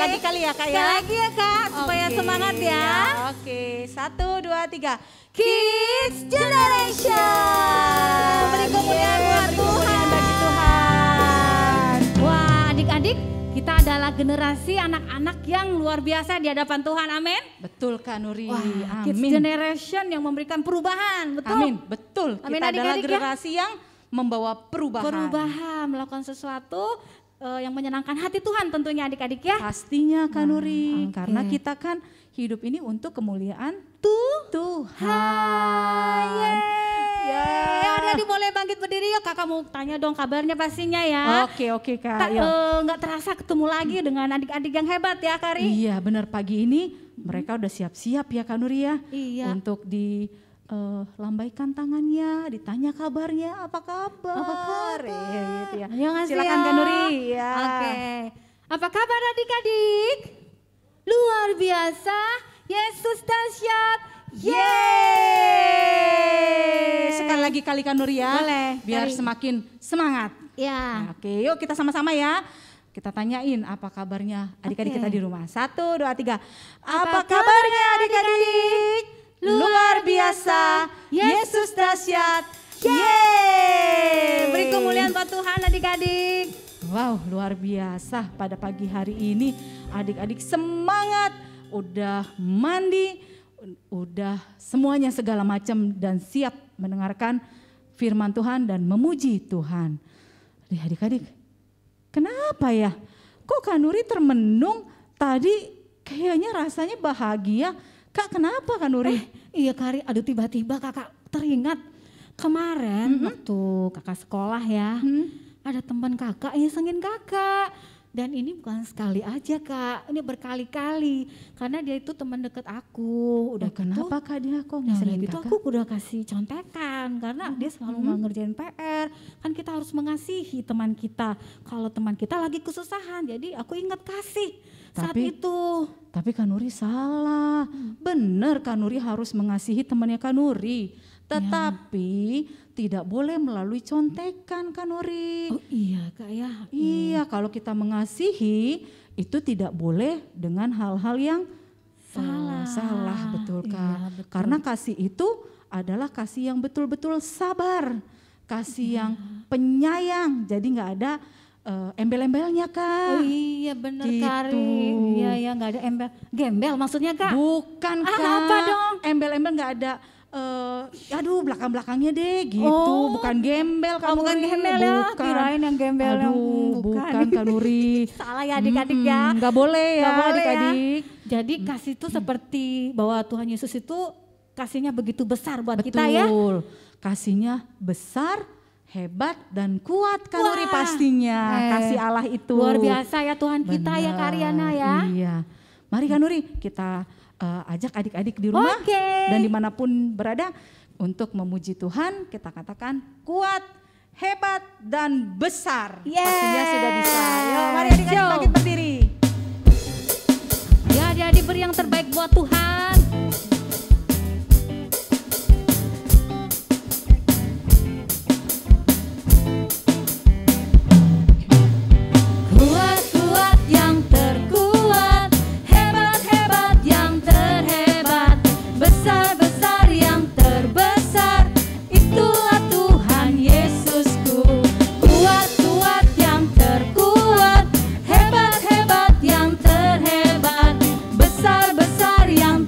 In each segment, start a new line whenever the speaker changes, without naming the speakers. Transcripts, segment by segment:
lagi kali ya Kak ya.
Sekali lagi ya Kak, supaya semangat ya.
Oke, 1, 2, 3.
Kids Generation. Beri kemuliaan buat Tuhan.
Bagi Tuhan.
Wah, adik-adik, kita adalah generasi anak-anak yang luar biasa di hadapan Tuhan. Amin.
Betul Kak Nuri.
Wah, Kids
Amin.
Generation yang memberikan perubahan. Betul.
Amin. Betul.
Amin,
Kita adalah
adik-adik ya.
generasi yang membawa perubahan.
Perubahan, melakukan sesuatu yang menyenangkan hati Tuhan tentunya adik-adik ya.
Pastinya Kak Nuri.
oke.
Karena kita kan hidup ini untuk kemuliaan Tuhan.
Ya, adik-adik boleh bangkit berdiri yuk. Kakak mau tanya dong kabarnya pastinya ya.
Oke Kak. Yuk.
Nggak terasa ketemu lagi dengan adik-adik yang hebat ya Kari.
Iya benar, pagi ini mereka udah siap-siap ya Kak Nuri ya.
Iya.
Untuk dilambaikan tangannya, ditanya kabarnya, apa kabar? Gitu ya. Silakan Kak Nuri. Ya.
Oke. Apa kabar adik-adik? Luar biasa. Yesus dahsyat.
Yeay! Sekali lagi kali Kak Nuri ya.
Boleh,
Biar
kali.
semakin semangat.
Ya.
Nah, oke, yuk kita sama-sama ya. Kita tanyain apa kabarnya adik-adik
Oke.
kita di rumah. 1, 2, 3. Apa kabarnya adik-adik? Luar biasa. Yesus dahsyat. Yeay!
Beri kemuliaan buat Tuhan adik-adik.
Wow, luar biasa. Pada pagi hari ini adik-adik semangat. Udah mandi, udah semuanya segala macam dan siap mendengarkan firman Tuhan dan memuji Tuhan. Adik-adik, kenapa ya? Kok Kak Nuri termenung tadi kayaknya rasanya bahagia. Kak kenapa Kak Nuri?
Iya Kari, aduh tiba-tiba kakak teringat kemarin waktu kakak sekolah ya. Ada teman kakak ngisengin kakak. Dan ini bukan sekali aja Kak, ini berkali-kali. Karena dia itu teman dekat aku. Udah
Kenapa Kak dia kok
Nah,
ngisengin
gitu
kakak?
aku udah kasih contekan karena dia selalu nggak ngerjain PR. Kan kita harus mengasihi teman kita. Kalau teman kita lagi kesusahan, jadi aku ingat kasih saat itu.
Tapi Kak Nuri salah. Benar Kak Nuri harus mengasihi temannya Kak Nuri. Tetapi tidak boleh melalui contekan Kak Nuri.
Oh iya Kak ya.
Iya, kalau kita mengasihi itu tidak boleh dengan hal-hal yang salah, betul Kak.
Iya, betul.
Karena kasih itu adalah kasih yang betul-betul sabar, kasih yang penyayang. Jadi nggak ada embel-embelnya Kak.
Oh iya bener
Gitu.
Kari. Iya ya nggak ada gembel maksudnya Kak.
Bukan Kak.
Apa dong?
Embel-embel nggak ada. Aduh belakang-belakangnya deh gitu,
Oh,
bukan gembel Kak
bukan
Nuri.
gembel ya, kirain yang gembel yang
Aduh, bukan Kak Nuri.
Salah ya adik-adik ya.
Nggak boleh ya
Nggak boleh ya.
adik-adik.
Jadi kasih itu seperti bahwa Tuhan Yesus itu kasihnya begitu besar buat kita ya.
Betul, kasihnya besar, hebat dan kuat Kak Nuri pastinya. Kasih Allah itu.
Luar biasa ya Tuhan kita ya Karyana ya.
Iya, mari Kak Nuri kita ajak adik-adik di rumah
Oke.
dan dimanapun berada untuk memuji Tuhan, kita katakan kuat, hebat dan besar.
Yes.
Pastinya sudah bisa. Yuk mari adik-adik
Yo.
bangkit berdiri.
Ya adik-adik beri yang terbaik buat Tuhan. Kuat-kuat yang terkuat, hebat-hebat yang terhebat, besar-besar yang terbesar, itulah Tuhan Yesusku. Kuat-kuat yang terkuat, hebat-hebat yang terhebat, besar-besar yang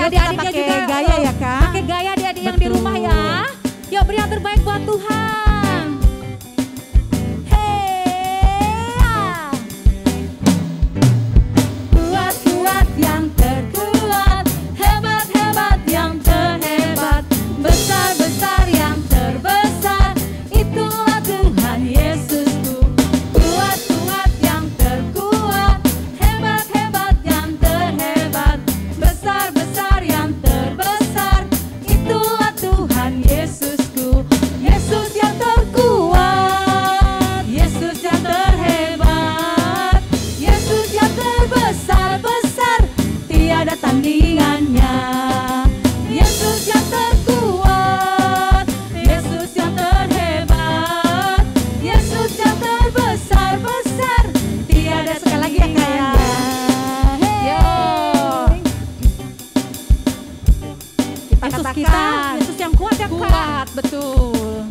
Adik-adiknya
pakai
juga
gaya ya Kak.
pakai gaya adik-adik yang di rumah ya. Yuk beri yang terbaik buat Tuhan. Hey, kuat-kuat yang terkuat, hebat-hebat yang terhebat, besar-besar yang terbesar, itulah Tuhan Yesusku. Kuat-kuat yang terkuat, hebat-hebat yang terhebat, besar-besar yang terbesar, itulah Tuhan Yesusku. Yesus yang terkuat, Yesus yang terhebat, Yesus yang terbesar-besar, tiada tandingannya. Yesus yang terkuat, Yesus yang terhebat, Yesus yang terbesar-besar, tiada sekali lagi ya Kak ya.
Yo. Kita
Yesus
katakan
kita, Yesus yang kuat ya Kak.
kuat, betul.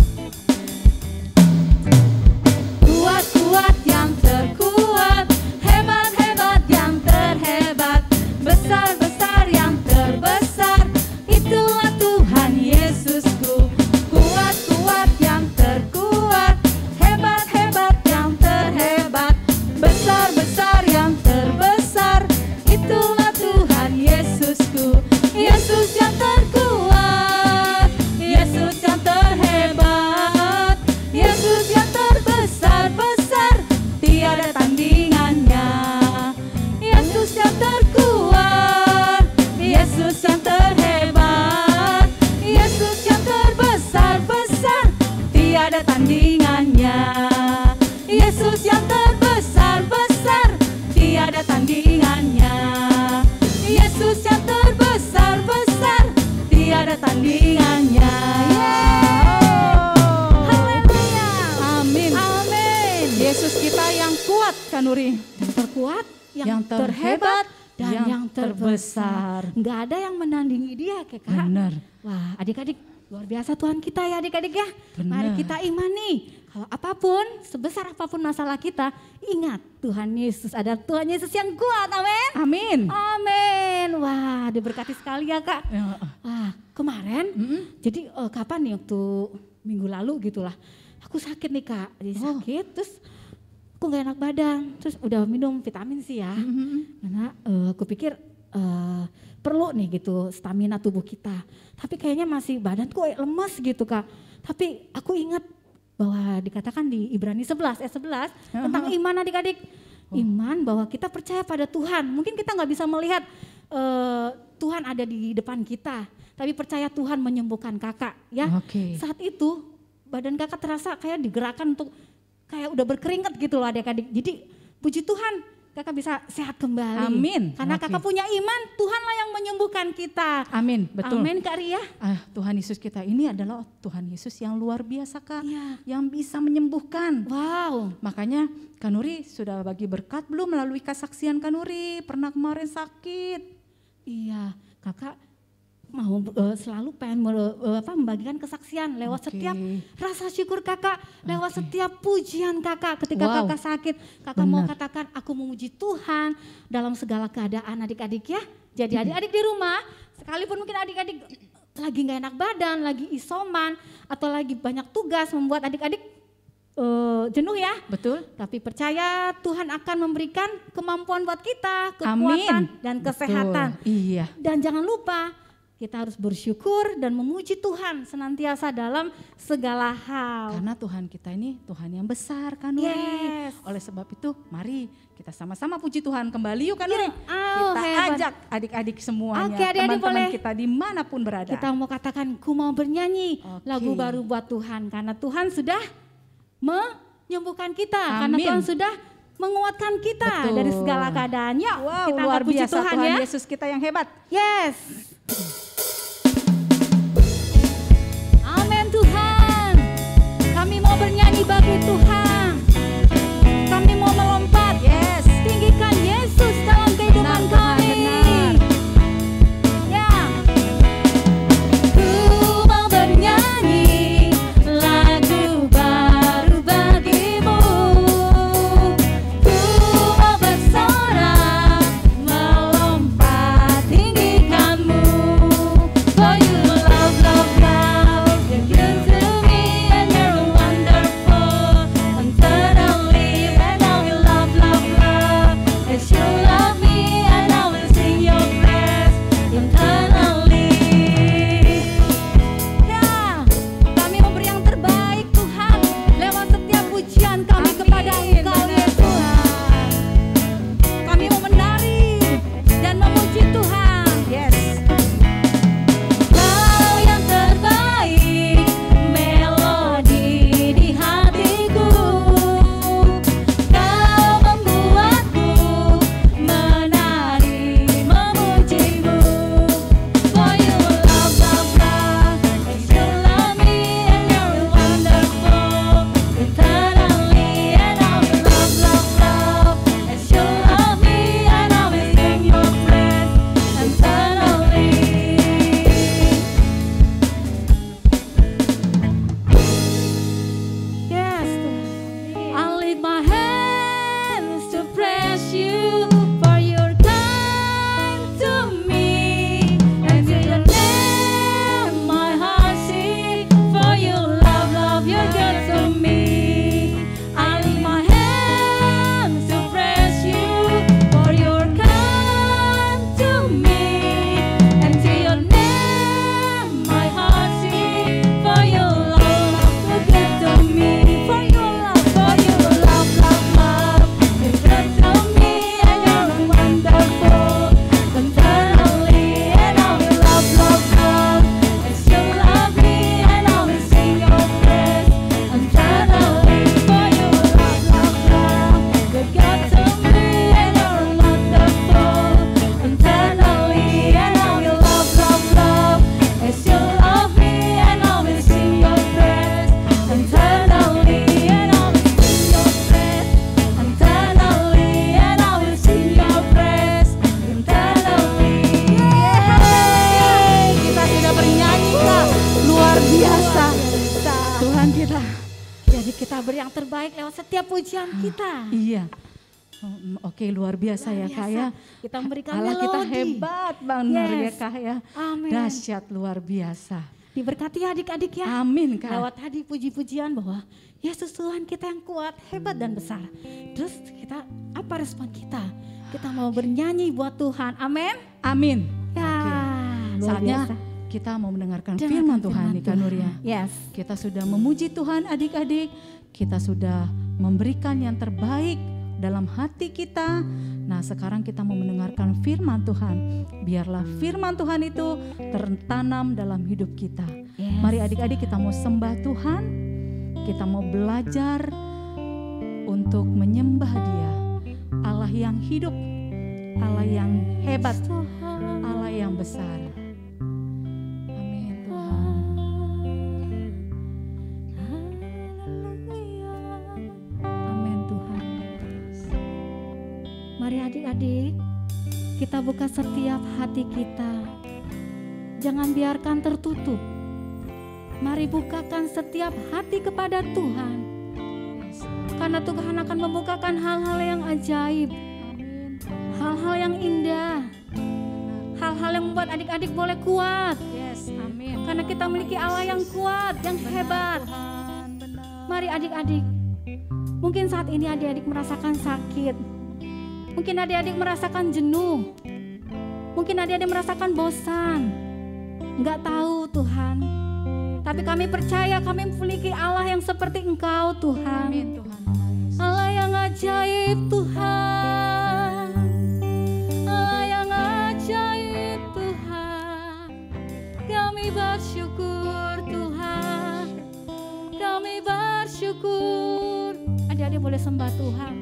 Kuat-kuat yang terkuat, hebat-hebat yang terhebat, besar-besar yang terbesar, itulah Tuhan Yesusku. Kuat-kuat yang terkuat, hebat-hebat yang terhebat, besar-besar yang terbesar, itulah Tuhan Yesusku. Yesus yang terkuat, Yesus yang terhebat, Yesus yang terbesar-besar, tiada tandingannya. Yesus yang terkuat, Yesus yang terhebat, Yesus yang terbesar-besar, tiada tandingannya. Yesus yang terbesar-besar, tiada tandingannya. Yesus yang terbesar-besar, tiada tandingannya. Haleluya.
Amin.
Amin.
Yesus kita yang kuat Kanuri.
Yang terkuat,
Yang terhebat,
dan
yang
yang terbesar.
terbesar.
Nggak ada yang menandingi dia, Kak.
Benar.
Wah, adik-adik, luar biasa Tuhan kita ya adik-adik ya.
Benar.
Mari kita imani. Kalau apapun, sebesar apapun masalah kita, ingat Tuhan Yesus, ada Tuhan Yesus yang kuat. Amin.
Amin.
Amin. Wah, diberkati sekali ya Kak.
Ya.
Wah, kemarin, jadi kapan nih waktu minggu lalu gitulah. Aku sakit nih Kak, jadi sakit terus aku gak enak badan. Terus udah minum vitamin sih ya. Karena aku pikir perlu nih gitu stamina tubuh kita. Tapi kayaknya masih badanku lemes gitu Kak. Tapi aku ingat bahwa dikatakan di Ibrani 11 ayat 11 tentang iman adik-adik. Iman bahwa kita percaya pada Tuhan. Mungkin kita nggak bisa melihat Tuhan ada di depan kita, tapi percaya Tuhan menyembuhkan kakak ya.
Oke.
Saat itu badan kakak terasa kayak digerakkan untuk kayak udah berkeringat gitu loh adik-adik. Jadi puji Tuhan kakak bisa sehat kembali.
Amin.
Karena
Oke.
kakak punya iman, Tuhanlah yang menyembuhkan kita.
Amin, betul.
Amin Kak Ria.
Tuhan Yesus kita ini adalah Tuhan Yesus yang luar biasa Kak.
Iya.
Yang bisa menyembuhkan.
Wow.
Makanya Kanuri sudah bagi berkat belum melalui kesaksian Kanuri? Pernah kemarin sakit.
Iya, kakak mau selalu pengen membagikan kesaksian lewat
Oke.
setiap rasa syukur kakak, lewat setiap pujian kakak ketika
Wow.
kakak sakit. Kakak mau
Benar.
katakan aku memuji Tuhan dalam segala keadaan adik-adik ya. Jadi adik-adik di rumah, sekalipun mungkin adik-adik lagi gak enak badan, lagi isoman, atau lagi banyak tugas membuat adik-adik jenuh ya.
Betul?
Tapi percaya Tuhan akan memberikan kemampuan buat kita,
Amin.
kekuatan dan kesehatan.
Betul. Iya.
Dan jangan lupa kita harus bersyukur dan memuji Tuhan senantiasa dalam segala hal.
Karena Tuhan kita ini Tuhan yang besar Kanuri.
Yes.
Oleh sebab itu mari kita sama-sama puji Tuhan kembali yuk Kanuri.
Oh,
Kita
hebat.
ajak adik-adik semuanya,
Oke, adik-adik
teman-teman
boleh.
kita dimanapun berada.
Kita mau katakan ku mau bernyanyi
Oke.
lagu baru buat Tuhan. Karena Tuhan sudah menyembuhkan kita. Karena
Amin.
Tuhan sudah menguatkan kita
Betul.
dari segala keadaan. Yuk
Wow,
kita
luar
angkat puji
biasa
Tuhan,
Tuhan
ya.
Yesus kita yang hebat.
Yes. Amin Tuhan. Kami mau bernyanyi bagi Tuhan. Kami mau melompat.
Yes.
Tinggikan Yesus dalam kehidupan
Benar, Tuhan,
kami.
benar.
Ya. Ku mau bernyanyi lagu baru bagimu. Ku mau bersorak melompat tinggikanmu. kita beri yang terbaik lewat setiap pujian kita.
Iya. Oke, luar biasa ya Kak ya.
Kita memberikan
Allah kita
melodi.
hebat benar ya
Yes.
Kak ya.
Amin.
Dahsyat luar biasa.
Diberkati adik-adik ya.
Amin Kak.
Lewat tadi puji-pujian bahwa Yesus Tuhan kita yang kuat, hebat dan besar. Terus kita, apa respon kita? Kita mau bernyanyi buat Tuhan. Amin.
Amin.
Ya, luar
Saatnya
biasa.
kita mau mendengarkan
Dengarkan
firman Tuhan nih Kak
Tuhan.
Nuria.
Yes.
Kita sudah memuji Tuhan adik-adik. Kita sudah memberikan yang terbaik dalam hati kita. Nah, sekarang kita mau mendengarkan firman Tuhan. Biarlah firman Tuhan itu tertanam dalam hidup kita.
Yes.
Mari adik-adik kita mau sembah Tuhan. Kita mau belajar untuk menyembah Dia. Allah yang hidup, Allah yang hebat, Allah yang besar. Amin Tuhan.
Amin Tuhan. Mari adik-adik, kita buka setiap hati kita. Jangan biarkan tertutup. Mari bukakan setiap hati kepada Tuhan. Karena Tuhan akan membukakan hal-hal yang ajaib. Hal-hal yang indah. Hal-hal yang membuat adik-adik boleh kuat.
Yes, amin.
Karena kita memiliki Allah yang kuat, yang hebat. Mari adik-adik. Mungkin saat ini adik-adik merasakan sakit. Mungkin adik-adik merasakan jenuh. Mungkin adik-adik merasakan bosan. Enggak tahu Tuhan. Tapi kami percaya kami memiliki Allah yang seperti Engkau Tuhan.
Amin Tuhan.
Allah yang ajaib Tuhan. Allah yang ajaib Tuhan. Kami bersyukur Tuhan. Kami bersyukur. Adik-adik boleh sembah Tuhan.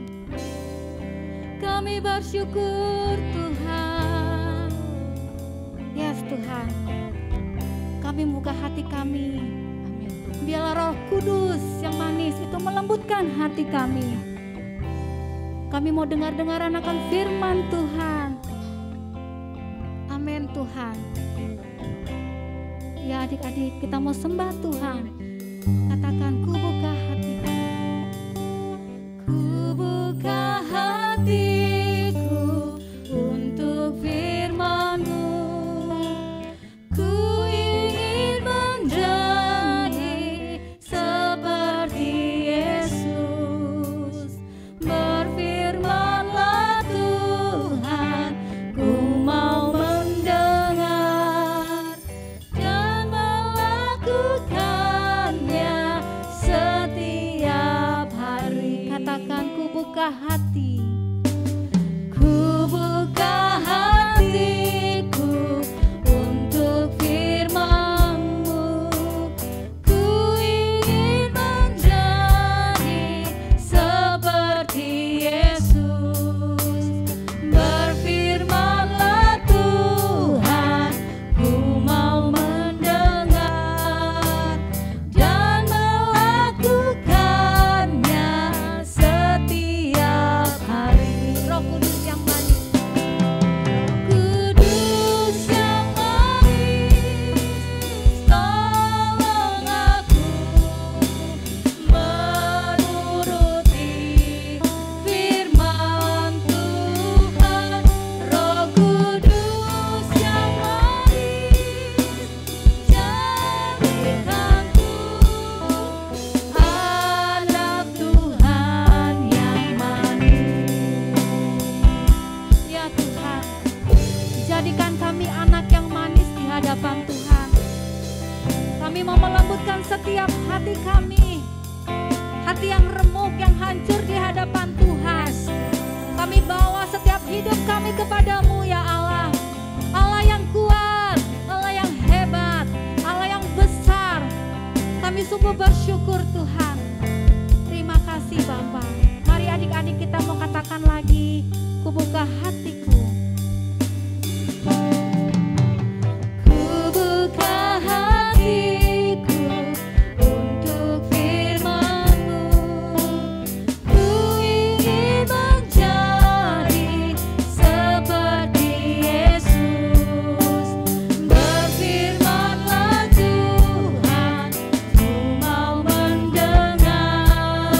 Kami bersyukur Tuhan. Yes Tuhan. Kami membuka hati kami.
Amin.
Biarlah Roh Kudus yang manis itu melembutkan hati kami. Kami mau dengar-dengaran akan firman Tuhan. Amin Tuhan. Ya adik-adik, kita mau sembah Tuhan. Katakan, ku buka hatiku. Ku buka hatiku untuk firman-Mu. Ku ingin menjadi seperti Yesus. Berfirman-Lah Tuhan, ku mau mendengar dan melakukannya setiap hari. Katakan, ku buka hati. Ku buka hatiku untuk firman-Mu. Ku ingin menjadi seperti Yesus. Berfirman-Lah Tuhan, ku mau mendengar dan melakukannya setiap hari. Roh Kudus yang manis. Kudus yang manis, tolong aku menuruti firman Tuhan. Roh Kudus yang manis, jadikanku anak Tuhan yang manis. Ya Tuhan, jadikan kami anak yang manis di hadapan Tuhan. Kami mau melembutkan setiap hati kami, hati yang remuk, yang hancur di hadapan Tuhan. Kami bawa setiap hidup kami kepadamu ya Allah. Allah yang kuat, Allah yang hebat, Allah yang besar. Kami sungguh bersyukur Tuhan. Terima kasih Bapa. Mari adik-adik kita mau katakan lagi, ku buka hatiku. Ku buka hatiku untuk firman-Mu. Ku ingin menjadi seperti Yesus. Berfirman-Lah Tuhan, ku mau mendengar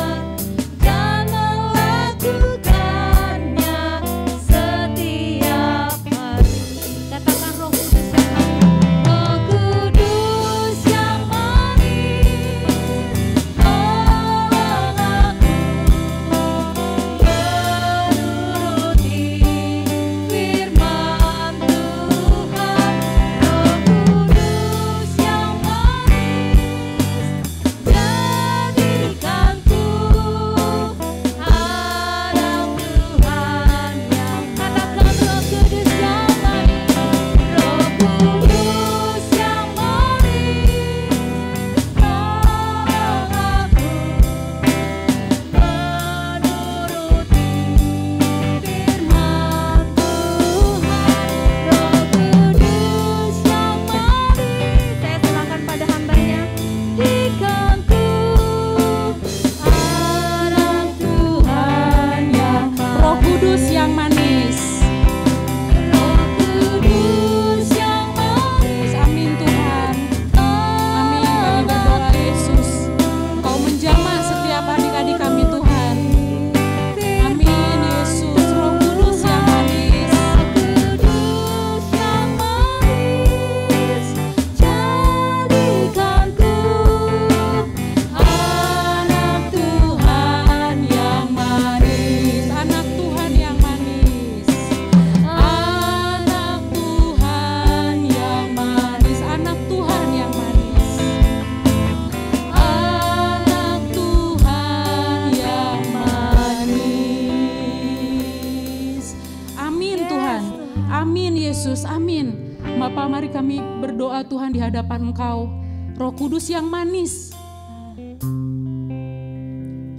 kami berdoa Tuhan di hadapan Engkau. Roh Kudus yang manis,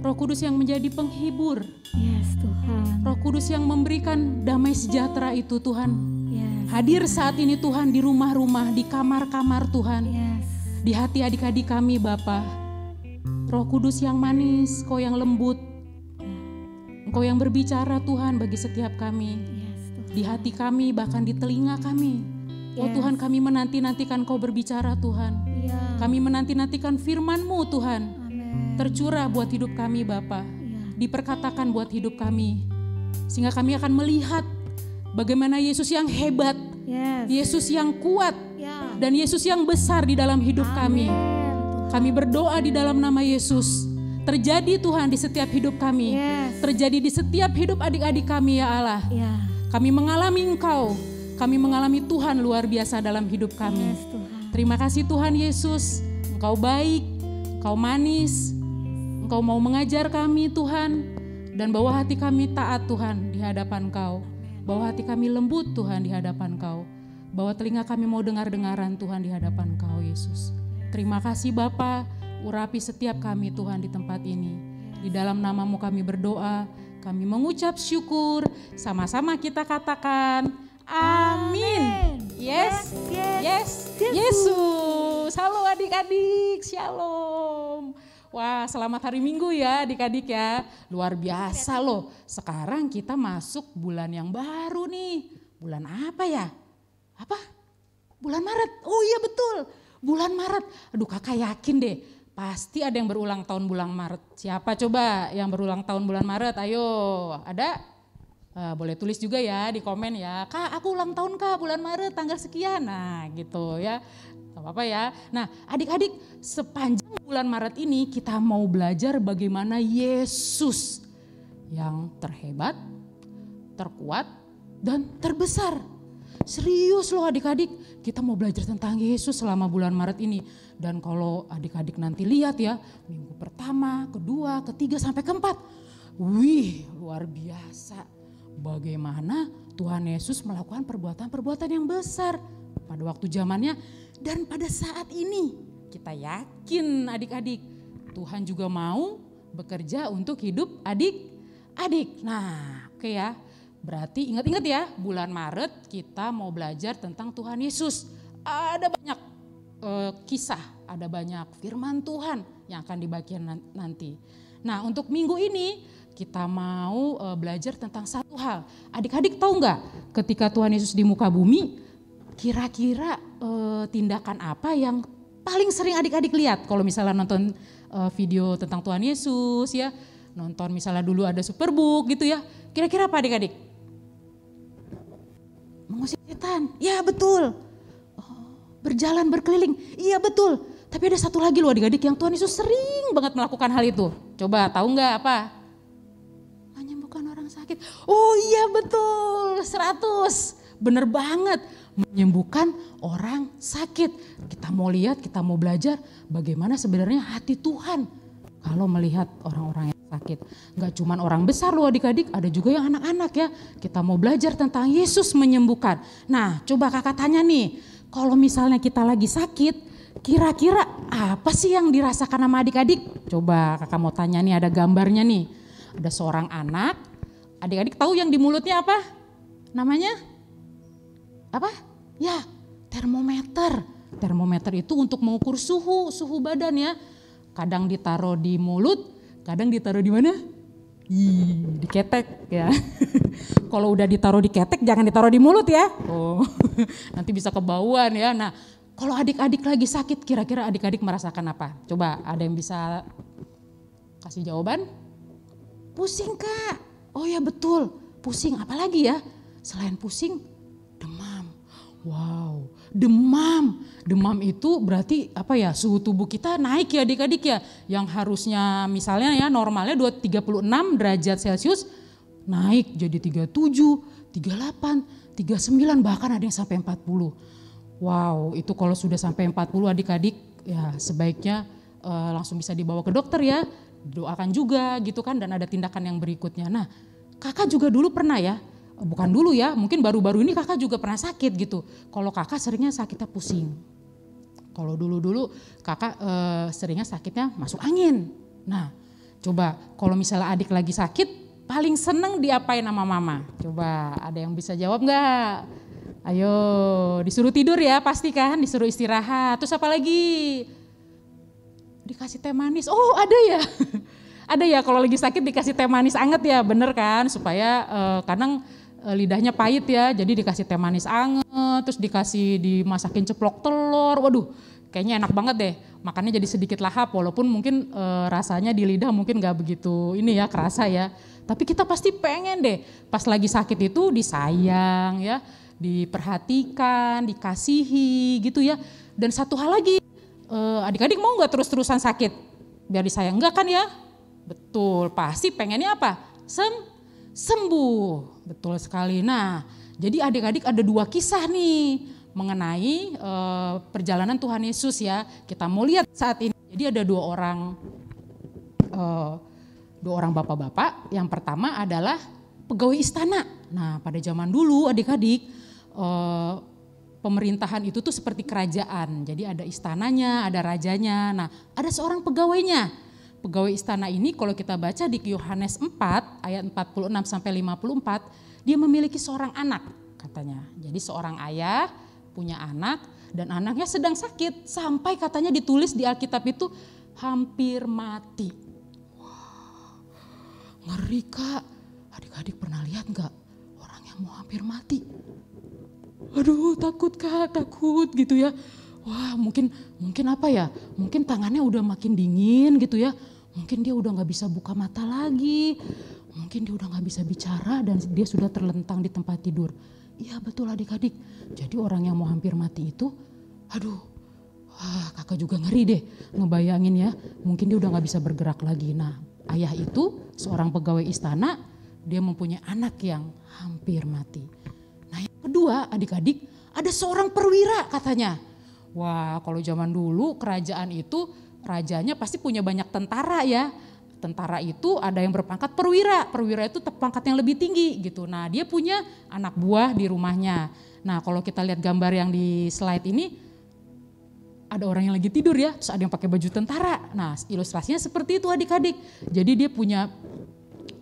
Roh Kudus yang menjadi penghibur,
Yes Tuhan.
Roh Kudus yang memberikan damai sejahtera itu Tuhan.
Yes.
Hadir saat ini Tuhan di rumah-rumah, di kamar-kamar Tuhan,
Yes.
di hati adik-adik kami Bapa. Roh Kudus yang manis, Kau yang lembut, Engkau yang berbicara Tuhan bagi setiap kami.
Yes Tuhan.
Di hati kami, bahkan di telinga kami. Oh
Yes.
Tuhan, kami menanti-nantikan Kau berbicara Tuhan.
Ya.
Kami menanti-nantikan firman-Mu Tuhan.
Amin.
Tercurah buat hidup kami Bapa.
Ya.
Diperkatakan buat hidup kami. Sehingga kami akan melihat bagaimana Yesus yang hebat,
Yes.
Yesus yang kuat,
Ya.
dan Yesus yang besar di dalam hidup kami.
Tuhan.
Kami berdoa di dalam nama Yesus. Terjadi Tuhan di setiap hidup kami.
Yes.
Terjadi di setiap hidup adik-adik kami ya Allah.
Ya.
Kami mengalami Engkau. Kami mengalami Tuhan luar biasa dalam hidup kami.
Yes Tuhan.
Terima kasih Tuhan Yesus. Engkau baik, Engkau manis. Engkau mau mengajar kami Tuhan. Dan bawa hati kami taat Tuhan di hadapan Engkau. Bawa hati kami lembut Tuhan di hadapan Engkau. Bawa telinga kami mau dengar-dengaran Tuhan di hadapan Engkau Yesus. Terima kasih Bapa. Urapi setiap kami Tuhan di tempat ini. Di dalam nama-Mu kami berdoa, kami mengucap syukur. Sama-sama kita katakan, amin. Yes, yes, Yesus. Halo adik-adik, shalom. Wah, selamat hari Minggu ya adik-adik ya. Luar biasa loh. Sekarang kita masuk bulan yang baru nih. Bulan apa ya? Apa? Bulan Maret. Oh iya betul. Bulan Maret. Aduh kakak yakin deh. Pasti ada yang berulang tahun bulan Maret. Siapa coba yang berulang tahun bulan Maret? Ayo, ada? Boleh tulis juga ya di komen ya. Kak, aku ulang tahun Kak bulan Maret tanggal sekian. Nah gitu ya. Gak apa-apa ya. Nah adik-adik, sepanjang bulan Maret ini kita mau belajar bagaimana Yesus yang terhebat, terkuat, dan terbesar. Serius loh adik-adik, kita mau belajar tentang Yesus selama bulan Maret ini. Dan kalau adik-adik nanti lihat ya, minggu pertama, kedua, ketiga, sampai keempat. Wih, luar biasa. Bagaimana Tuhan Yesus melakukan perbuatan-perbuatan yang besar pada waktu zamannya dan pada saat ini. Kita yakin adik-adik, Tuhan juga mau bekerja untuk hidup adik-adik. Nah, oke ya. Berarti ingat-ingat ya, bulan Maret kita mau belajar tentang Tuhan Yesus. Ada banyak kisah, ada banyak firman Tuhan yang akan dibagikan nanti. Nah untuk minggu ini kita mau belajar tentang satu hal. Adik-adik tahu nggak ketika Tuhan Yesus di muka bumi, kira-kira tindakan apa yang paling sering adik-adik lihat? Kalau misalnya nonton video tentang Tuhan Yesus ya, nonton misalnya dulu ada Superbook gitu ya, kira-kira apa adik-adik? Mengusir setan, ya betul. Berjalan berkeliling, iya betul. Tapi ada satu lagi loh adik-adik yang Tuhan Yesus sering banget melakukan hal itu. Coba tahu nggak apa? Menyembuhkan orang sakit. Oh iya betul, 100. Bener banget, menyembuhkan orang sakit. Kita mau lihat, kita mau belajar bagaimana sebenarnya hati Tuhan kalau melihat orang-orang yang sakit. Gak cuma orang besar loh adik-adik, ada juga yang anak-anak ya. Kita mau belajar tentang Yesus menyembuhkan. Nah coba kakak tanya nih, kalau misalnya kita lagi sakit, kira-kira apa sih yang dirasakan sama adik-adik? Coba kakak mau tanya nih, ada gambarnya nih. Ada seorang anak, adik-adik tahu yang di mulutnya apa? Namanya? Apa? Ya, termometer. Termometer itu untuk mengukur suhu badan ya. Kadang ditaruh di mulut, kadang ditaruh di mana? Di ketek ya. Kalau udah ditaruh di ketek jangan ditaruh di mulut ya. Oh, nanti bisa kebauan ya. Nah, kalau adik-adik lagi sakit, kira-kira adik-adik merasakan apa? Coba ada yang bisa kasih jawaban? Pusing Kak. Oh ya betul, pusing. Apalagi ya? Selain pusing, demam. Wow, demam. Demam itu berarti apa ya? Suhu tubuh kita naik ya adik-adik ya. Yang harusnya misalnya ya normalnya 36 derajat Celcius naik jadi 37, 38, 39 bahkan ada yang sampai 40. Wow, itu kalau sudah sampai 40 adik-adik ya sebaiknya langsung bisa dibawa ke dokter ya. Doakan juga gitu kan dan ada tindakan yang berikutnya. Nah, kakak juga dulu pernah ya bukan dulu ya, mungkin baru-baru ini kakak juga pernah sakit gitu. Kalau kakak seringnya sakitnya pusing. Kalau dulu-dulu kakak seringnya sakitnya masuk angin. Nah coba kalau misalnya adik lagi sakit, paling seneng diapain sama mama? Coba ada yang bisa jawab gak? Ayo, disuruh tidur ya pasti kan, disuruh istirahat. Terus apa lagi? Dikasih teh manis. Oh ada ya. Ada ya kalau lagi sakit dikasih teh manis anget ya, bener kan? Supaya kadang lidahnya pahit ya, jadi dikasih teh manis anget, terus dimasakin ceplok telur. Waduh, kayaknya enak banget deh. Makannya jadi sedikit lahap, walaupun mungkin rasanya di lidah mungkin gak begitu ini ya, kerasa ya. Tapi kita pasti pengen deh, pas lagi sakit itu disayang ya, diperhatikan, dikasihi gitu ya. Dan satu hal lagi, adik-adik mau gak terus-terusan sakit? Biar disayang, enggak kan ya? Betul, pasti pengennya apa? Sembuh, betul sekali. Nah, jadi adik-adik ada 2 kisah nih mengenai perjalanan Tuhan Yesus ya. Kita mau lihat saat ini. Jadi ada 2 orang bapak-bapak. Yang pertama adalah pegawai istana. Nah, pada zaman dulu adik-adik pemerintahan itu tuh seperti kerajaan. Jadi ada istananya, ada rajanya. Nah, ada seorang pegawainya. Pegawai istana ini kalau kita baca di Yohanes 4 ayat 46 sampai 54, dia memiliki seorang anak katanya. Jadi seorang ayah punya anak dan anaknya sedang sakit sampai katanya ditulis di Alkitab itu hampir mati. Wah, ngeri Kak. Adik-adik pernah lihat gak orang yang mau hampir mati? Aduh takut Kak, takut gitu ya. Wah mungkin apa ya, mungkin tangannya udah makin dingin gitu ya. Mungkin dia udah gak bisa buka mata lagi, mungkin dia udah gak bisa bicara dan dia sudah terlentang di tempat tidur. Iya betul adik-adik, jadi orang yang mau hampir mati itu, aduh, kakak juga ngeri deh ngebayangin ya, mungkin dia udah gak bisa bergerak lagi. Nah ayah itu seorang pegawai istana, dia mempunyai anak yang hampir mati. Nah yang kedua adik-adik, ada seorang perwira katanya. Wah kalau zaman dulu kerajaan itu, rajanya pasti punya banyak tentara ya. Tentara itu ada yang berpangkat perwira. Perwira itu pangkat yang lebih tinggi gitu. Nah dia punya anak buah di rumahnya. Nah kalau kita lihat gambar yang di slide ini, ada orang yang lagi tidur ya. Terus ada yang pakai baju tentara. Nah ilustrasinya seperti itu adik-adik. Jadi dia punya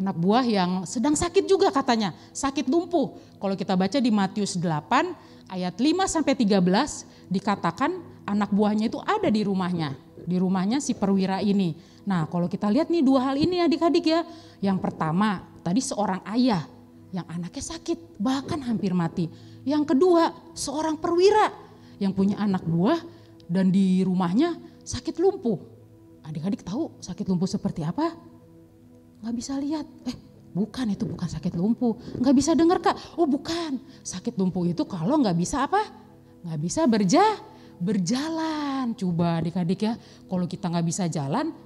anak buah yang sedang sakit juga katanya. Sakit lumpuh. Kalau kita baca di Matius 8 ayat 5 sampai 13 dikatakan anak buahnya itu ada di rumahnya. Di rumahnya si perwira ini. Nah kalau kita lihat nih 2 hal ini adik-adik ya. Yang pertama tadi seorang ayah yang anaknya sakit bahkan hampir mati. Yang kedua seorang perwira yang punya anak buah dan di rumahnya sakit lumpuh. Adik-adik tahu sakit lumpuh seperti apa? Gak bisa lihat. Bukan, itu bukan sakit lumpuh. Gak bisa dengar Kak. Oh bukan, sakit lumpuh itu kalau gak bisa apa? Gak bisa berjalan. Coba adik-adik ya, kalau kita gak bisa jalan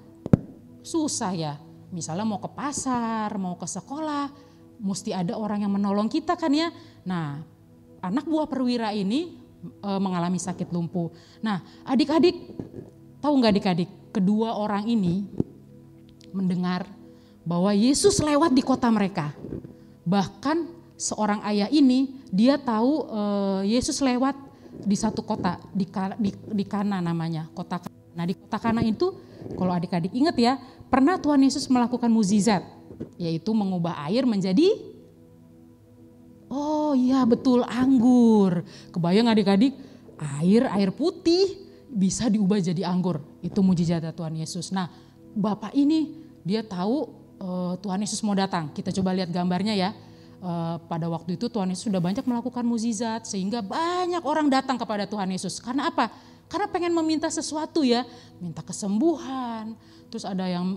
susah ya. Misalnya mau ke pasar, mau ke sekolah, mesti ada orang yang menolong kita kan ya. Nah anak buah perwira ini mengalami sakit lumpuh. Nah adik-adik tahu gak adik-adik, kedua orang ini mendengar bahwa Yesus lewat di kota mereka. Bahkan seorang ayah ini dia tahu Yesus lewat di satu kota di Kana namanya, kota Kana. Nah di kota Kana itu kalau adik-adik ingat ya, pernah Tuhan Yesus melakukan mukjizat, yaitu mengubah air menjadi anggur. Kebayang adik-adik, air putih bisa diubah jadi anggur. Itu mukjizat Tuhan Yesus. Nah Bapak ini dia tahu Tuhan Yesus mau datang. Kita coba lihat gambarnya ya. Pada waktu itu Tuhan Yesus sudah banyak melakukan mukjizat sehingga banyak orang datang kepada Tuhan Yesus. Karena apa? Karena pengen meminta sesuatu ya, minta kesembuhan. Terus ada yang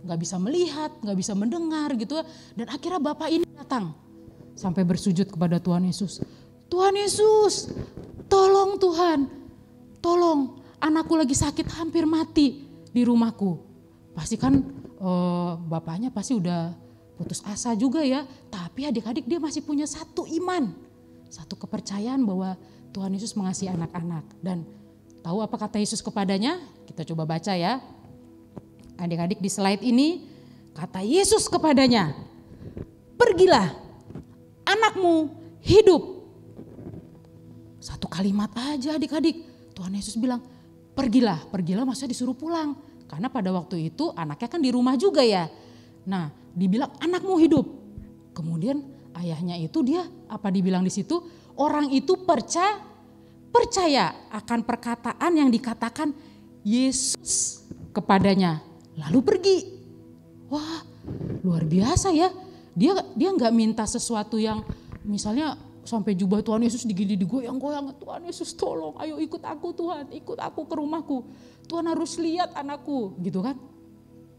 gak bisa melihat, gak bisa mendengar gitu. Dan akhirnya Bapak ini datang sampai bersujud kepada Tuhan Yesus. Tuhan Yesus, tolong Tuhan, tolong anakku lagi sakit hampir mati di rumahku. Pasti kan bapaknya pasti udah putus asa juga ya. Tapi adik-adik dia masih punya satu iman, satu kepercayaan bahwa Tuhan Yesus mengasihi anak-anak. Dan tahu apa kata Yesus kepadanya? Kita coba baca ya. Adik-adik di slide ini kata Yesus kepadanya, pergilah anakmu hidup. Satu kalimat aja adik-adik. Tuhan Yesus bilang, pergilah maksudnya disuruh pulang. Karena pada waktu itu anaknya kan di rumah juga ya. Nah dibilang anakmu hidup. Kemudian ayahnya itu dia apa dibilang di situ? Orang itu percaya akan perkataan yang dikatakan Yesus kepadanya. Lalu pergi. Wah luar biasa ya. Dia nggak minta sesuatu yang misalnya sampai jubah Tuhan Yesus digoyang-goyang. Tuhan Yesus tolong, ayo ikut aku Tuhan, ikut aku ke rumahku. Tuhan harus lihat anakku, gitu kan.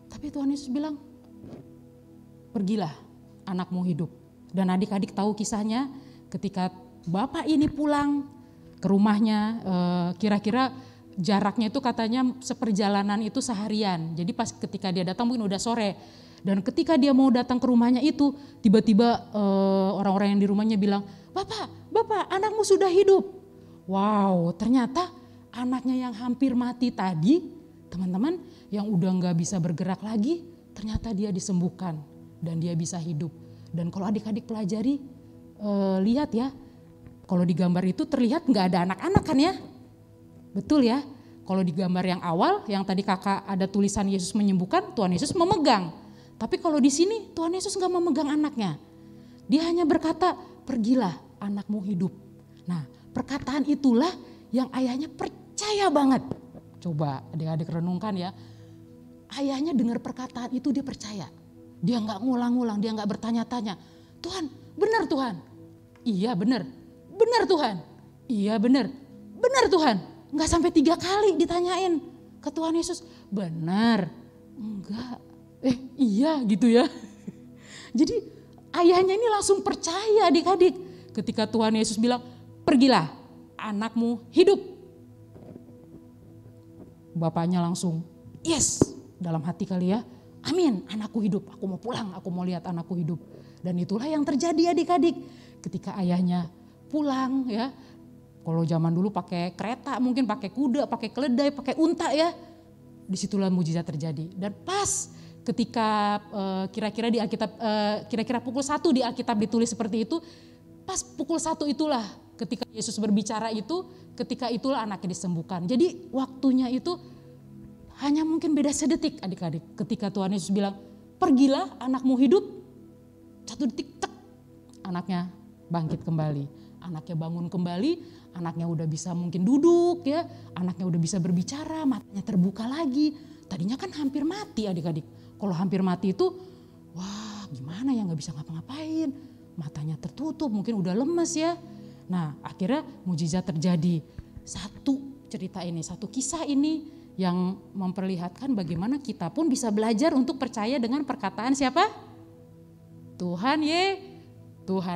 Tapi Tuhan Yesus bilang, pergilah anakmu hidup. Dan adik-adik tahu kisahnya ketika bapak ini pulang ke rumahnya, kira-kira jaraknya itu katanya seperjalanan itu seharian. Jadi pas ketika dia datang mungkin udah sore. Dan ketika dia mau datang ke rumahnya itu, tiba-tiba orang-orang yang di rumahnya bilang, Bapak, anakmu sudah hidup. Wow, ternyata anaknya yang hampir mati tadi, teman-teman, yang udah gak bisa bergerak lagi, ternyata dia disembuhkan dan dia bisa hidup. Dan kalau adik-adik pelajari, lihat ya, kalau di gambar itu terlihat gak ada anak-anak kan ya? Betul ya, kalau di gambar yang awal, yang tadi kakak ada tulisan Yesus menyembuhkan, Tuhan Yesus memegang. Tapi kalau di sini Tuhan Yesus gak memegang anaknya. Dia hanya berkata, pergilah anakmu hidup. Nah perkataan itulah yang ayahnya percaya banget. Coba adik-adik renungkan ya. Ayahnya dengar perkataan itu dia percaya. Dia gak ngulang-ngulang, dia gak bertanya-tanya. Tuhan, benar Tuhan. Iya benar. Benar Tuhan. Iya benar. Benar Tuhan. Gak sampai 3 kali ditanyain ke Tuhan Yesus. Benar. Enggak. Iya gitu ya. Jadi ayahnya ini langsung percaya adik-adik. Ketika Tuhan Yesus bilang, pergilah anakmu hidup. Bapaknya langsung, yes, dalam hati kali ya. Amin, anakku hidup, aku mau pulang, aku mau lihat anakku hidup. Dan itulah yang terjadi adik-adik. Ketika ayahnya pulang ya. Kalau zaman dulu pakai kereta, mungkin pakai kuda, pakai keledai, pakai unta ya. Disitulah mujizat terjadi. Dan pas ketika kira-kira di Alkitab, kira-kira pukul 1 di Alkitab ditulis seperti itu, pas pukul 1 itulah ketika Yesus berbicara itu, ketika itulah anaknya disembuhkan. Jadi waktunya itu hanya mungkin beda sedetik adik-adik. Ketika Tuhan Yesus bilang, pergilah anakmu hidup, 1 detik, tek, anaknya bangkit kembali. Anaknya bangun kembali, anaknya udah bisa mungkin duduk ya, anaknya udah bisa berbicara, matanya terbuka lagi. Tadinya kan hampir mati adik-adik. Kalau hampir mati itu, wah gimana ya gak bisa ngapa-ngapain. Matanya tertutup, mungkin udah lemes ya. Nah akhirnya mujizat terjadi. Satu cerita ini, satu kisah ini yang memperlihatkan bagaimana kita pun bisa belajar untuk percaya dengan perkataan siapa? Tuhan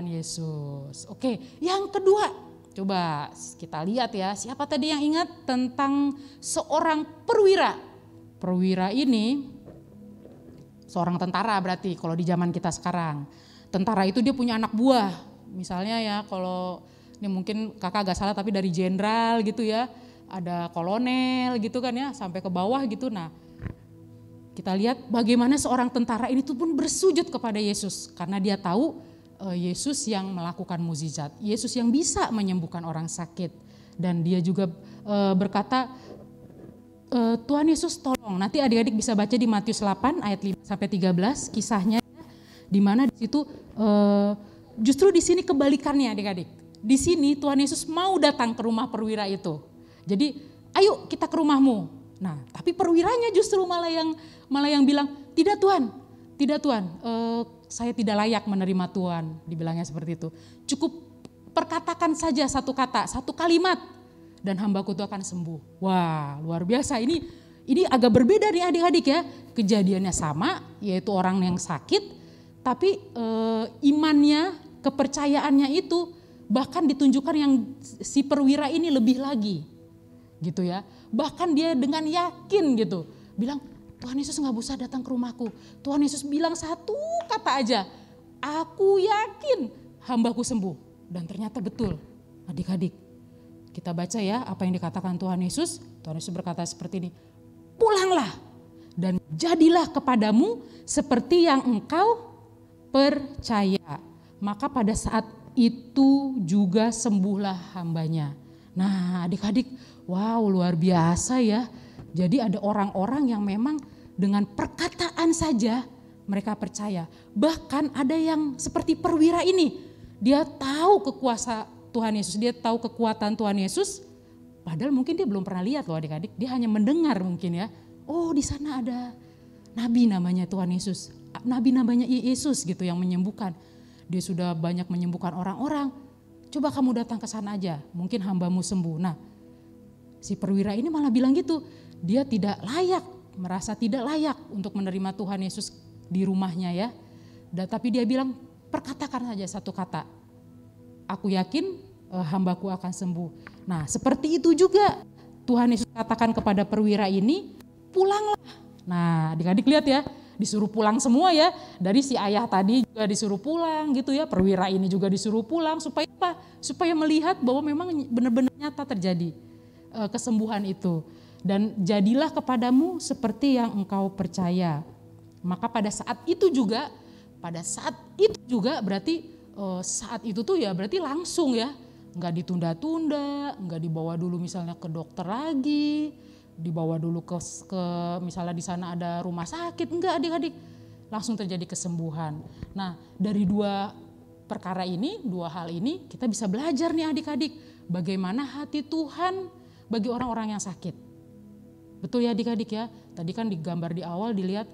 Yesus. Oke, yang kedua, coba kita lihat ya, siapa tadi yang ingat tentang seorang perwira? Perwira ini seorang tentara berarti kalau di zaman kita sekarang. Tentara itu dia punya anak buah. Misalnya ya kalau ini mungkin kakak agak salah tapi dari jenderal gitu ya. Ada kolonel gitu kan ya sampai ke bawah gitu. Nah kita lihat bagaimana seorang tentara ini tuh pun bersujud kepada Yesus. Karena dia tahu Yesus yang melakukan mukjizat. Yesus yang bisa menyembuhkan orang sakit. Dan dia juga berkata, Tuhan Yesus tolong. Nanti adik-adik bisa baca di Matius 8 ayat 5-13 kisahnya, di mana di situ justru di sini kebalikannya adik-adik. Di sini Tuhan Yesus mau datang ke rumah perwira itu. Jadi, ayo kita ke rumahmu. Nah, tapi perwiranya justru malah yang bilang, tidak Tuhan, saya tidak layak menerima Tuhan. Dibilangnya seperti itu. Cukup perkatakan saja satu kata, satu kalimat. Dan hambaku itu akan sembuh. Wah luar biasa, ini agak berbeda nih adik-adik ya. Kejadiannya sama, yaitu orang yang sakit, tapi imannya, kepercayaannya itu bahkan ditunjukkan yang si perwira ini lebih lagi. Gitu ya, bahkan dia dengan yakin gitu, bilang Tuhan Yesus gak usah datang ke rumahku. Tuhan Yesus bilang satu kata aja, aku yakin hambaku sembuh. Dan ternyata betul adik-adik. Kita baca ya apa yang dikatakan Tuhan Yesus. Tuhan Yesus berkata seperti ini, pulanglah dan jadilah kepadamu seperti yang engkau percaya. Maka pada saat itu juga sembuhlah hambanya. Nah adik-adik, wow luar biasa ya. Jadi ada orang-orang yang memang dengan perkataan saja mereka percaya. Bahkan ada yang seperti perwira ini, dia tahu kekuasa Tuhan Yesus, dia tahu kekuatan Tuhan Yesus, padahal mungkin dia belum pernah lihat loh adik-adik, dia hanya mendengar mungkin ya. Oh di sana ada nabi namanya Tuhan Yesus, nabi namanya Yesus gitu yang menyembuhkan. Dia sudah banyak menyembuhkan orang-orang, coba kamu datang ke sana aja, mungkin hambamu sembuh. Nah si perwira ini malah bilang gitu, dia tidak layak, merasa tidak layak untuk menerima Tuhan Yesus di rumahnya ya. Tapi dia bilang, perkatakan saja satu kata, aku yakin hambaku akan sembuh. Nah seperti itu juga Tuhan Yesus katakan kepada perwira ini, pulanglah. Nah adik-adik lihat ya, disuruh pulang semua ya. Dari si ayah tadi juga disuruh pulang gitu ya, perwira ini juga disuruh pulang. Supaya apa? Supaya melihat bahwa memang benar-benar nyata terjadi kesembuhan itu. Dan jadilah kepadamu seperti yang engkau percaya. Maka pada saat itu juga berarti saat itu tuh ya berarti langsung ya, nggak ditunda-tunda, nggak dibawa dulu misalnya ke dokter lagi, dibawa dulu ke misalnya di sana ada rumah sakit, enggak adik-adik, langsung terjadi kesembuhan. Nah dari dua perkara ini, dua hal ini kita bisa belajar nih adik-adik, bagaimana hati Tuhan bagi orang-orang yang sakit. Betul ya adik-adik ya, tadi kan digambar di awal dilihat,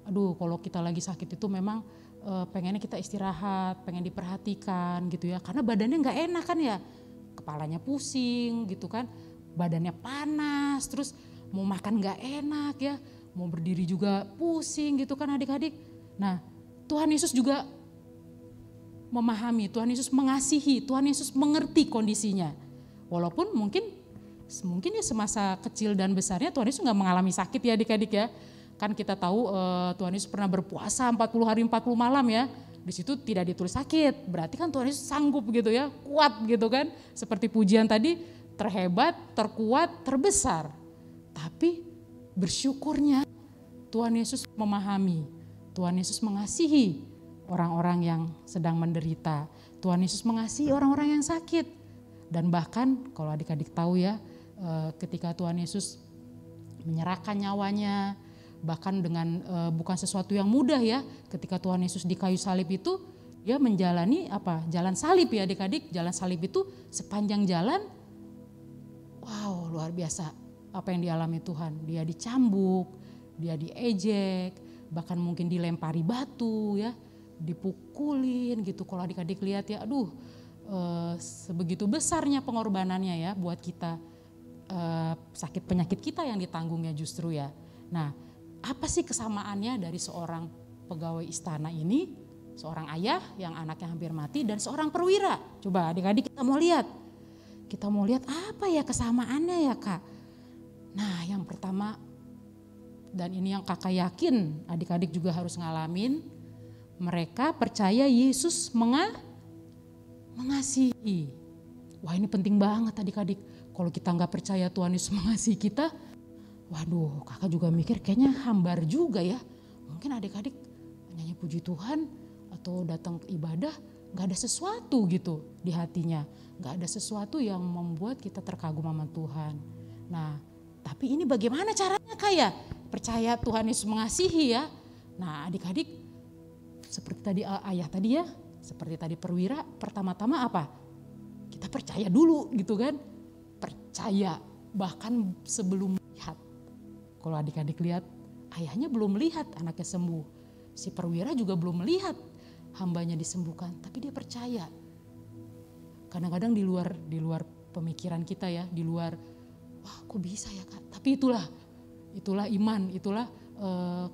aduh kalau kita lagi sakit itu memang pengennya kita istirahat, pengen diperhatikan gitu ya. Karena badannya gak enak kan ya, kepalanya pusing gitu kan, badannya panas, terus mau makan gak enak ya, mau berdiri juga pusing gitu kan adik-adik. Nah Tuhan Yesus juga memahami, Tuhan Yesus mengasihi, Tuhan Yesus mengerti kondisinya. Walaupun mungkin ya semasa kecil dan besarnya Tuhan Yesus gak mengalami sakit ya adik-adik ya. Kan kita tahu Tuhan Yesus pernah berpuasa 40 hari 40 malam ya. Di situ tidak ditulis sakit. Berarti kan Tuhan Yesus sanggup gitu ya, kuat gitu kan. Seperti pujian tadi, terhebat, terkuat, terbesar. Tapi bersyukurnya Tuhan Yesus memahami. Tuhan Yesus mengasihi orang-orang yang sedang menderita. Tuhan Yesus mengasihi orang-orang yang sakit. Dan bahkan kalau adik-adik tahu ya, ketika Tuhan Yesus menyerahkan nyawanya, bahkan dengan bukan sesuatu yang mudah ya, ketika Tuhan Yesus di kayu salib itu dia menjalani jalan salib ya adik-adik. Jalan salib itu sepanjang jalan, wow luar biasa apa yang dialami Tuhan. Dia dicambuk, dia diejek, bahkan mungkin dilempari batu ya, dipukulin gitu. Kalau adik-adik lihat ya, aduh sebegitu besarnya pengorbanannya ya buat kita, sakit penyakit kita yang ditanggungnya justru ya. Nah apa sih kesamaannya dari seorang pegawai istana ini, seorang ayah yang anaknya hampir mati dan seorang perwira? Coba adik-adik kita mau lihat. Kita mau lihat apa ya kesamaannya ya Kak. Nah yang pertama, dan ini yang kakak yakin adik-adik juga harus ngalamin, mereka percaya Yesus mengasihi. Wah ini penting banget adik-adik. Kalau kita gak percaya Tuhan Yesus mengasihi kita, waduh kakak juga mikir kayaknya hambar juga ya. Mungkin adik-adik nyanyi puji Tuhan atau datang ke ibadah gak ada sesuatu gitu di hatinya. Gak ada sesuatu yang membuat kita terkagum sama Tuhan. Nah tapi ini bagaimana caranya Kak ya? Percaya Tuhan Yesus mengasihi ya. Nah adik-adik seperti tadi ayah tadi ya, seperti tadi perwira, pertama-tama apa? Kita percaya dulu gitu kan. Percaya bahkan sebelum melihat. Kalau adik-adik lihat ayahnya belum melihat anaknya sembuh. Si perwira juga belum melihat hambanya disembuhkan, tapi dia percaya. Kadang-kadang di luar pemikiran kita ya, di luar wah kok bisa ya Kak. Tapi itulah iman, itulah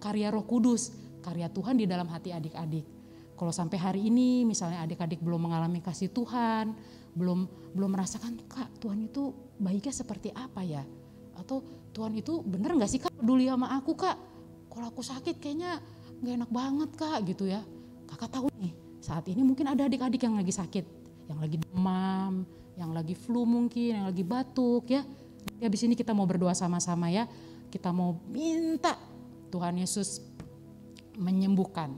karya Roh Kudus, karya Tuhan di dalam hati adik-adik. Kalau sampai hari ini misalnya adik-adik belum mengalami kasih Tuhan, belum merasakan Kak Tuhan itu baiknya seperti apa ya? Atau Tuhan itu benar gak sih Kak peduli sama aku Kak? Kalau aku sakit kayaknya gak enak banget Kak gitu ya. Kakak tahu nih saat ini mungkin ada adik-adik yang lagi sakit, yang lagi demam, yang lagi flu mungkin, yang lagi batuk ya. Habis ini kita mau berdoa sama-sama ya. Kita mau minta Tuhan Yesus menyembuhkan.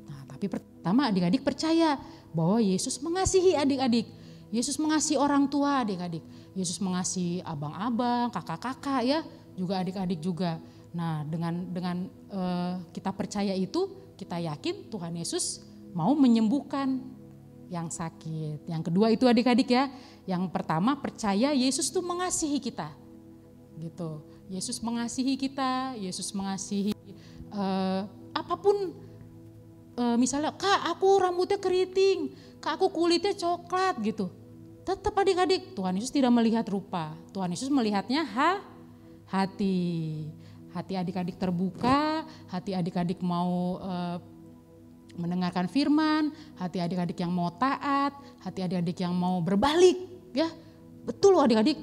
Nah tapi pertama adik-adik percaya bahwa Yesus mengasihi adik-adik. Yesus mengasihi orang tua adik-adik. Yesus mengasihi abang-abang, kakak-kakak ya, juga adik-adik juga. Nah, dengan kita percaya itu, kita yakin Tuhan Yesus mau menyembuhkan yang sakit. Yang kedua itu adik-adik ya. Yang pertama percaya Yesus tuh mengasihi kita. Gitu. Yesus mengasihi kita, Yesus mengasihi apapun. Misalnya, Kak aku rambutnya keriting, Kak aku kulitnya coklat gitu. Tetap adik-adik, Tuhan Yesus tidak melihat rupa. Tuhan Yesus melihatnya hati. Hati adik-adik terbuka, hati adik-adik mau mendengarkan firman, hati adik-adik yang mau taat, hati adik-adik yang mau berbalik. Ya, betul loh adik-adik.